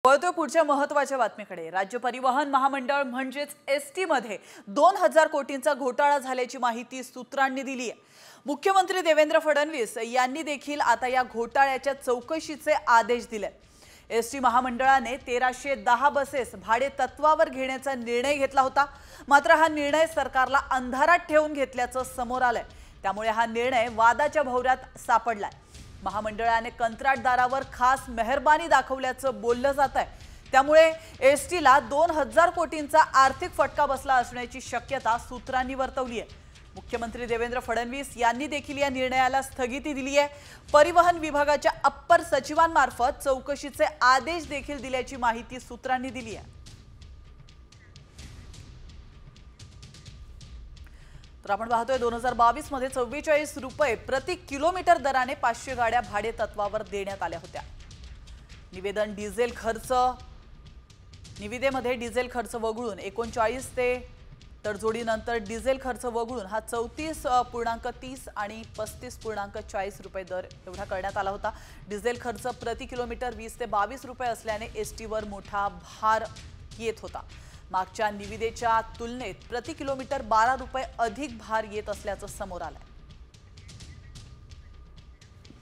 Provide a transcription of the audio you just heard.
वळतोय पुढच्या महत्त्वाच्या बातमीकडे। राज्य परिवहन महामंडळ म्हणजेच एसटी मध्ये 2000 कोटींचा घोटाळा झाल्याची माहिती सूत्रांनी दिली आहे। मुख्यमंत्री देवेंद्र फडणवीस यांनी देखील आता या घोटाळ्याच्या चौकशीचे आदेश दिले। एसटी महामंडळाने 1310 बसेस भाडे तत्वावर घेण्याचा निर्णय घेतला होता, मात्र हा निर्णय सरकारला अंधारात ठेवून घेतल्याचं समोर आलंय। त्यामुळे हा निर्णय वादाच्या भोवऱ्यात सापडलाय। महामंडळाने कंत्राटदारावर खास मेहरबानी दाखवल्याचं बोललं जात आहे। त्यामुळे एसटीला 2000 कोटींचा आर्थिक फटका बसला असण्याची शक्यता सूत्रांनी वर्तवली आहे। मुख्यमंत्री देवेंद्र फडणवीस यांनी देखील या निर्णयाला स्थगिती दिली आहे। परिवहन विभागाच्या अप्पर सचिवांमार्फत चौकशीचे आदेश देखील दिल्याची माहिती सूत्रांनी दिली आहे। तर आपण पाहतोय 2022 मध्ये 44 रुपये प्रति किलोमीटर दराने 500 गाड्या भाडे तत्वावर देण्यात आल्या होत्या। निविदेमध्ये डिझेल खर्च वगळून 39 ते तडजोडीनंतर डिझेल खर्च वगळून हा 34.30 आणि 35.40 रुपये दर एवढा करण्यात आला होता। डिझेल खर्च प्रति किलोमीटर 20 ते 22 रुपये असल्याने एसटीवर मोठा भार येत होता। मागच्या निविदेच्या तुलनेत प्रति किलोमीटर 12 रुपये अधिक भार येत असल्याचं समोर आलंय।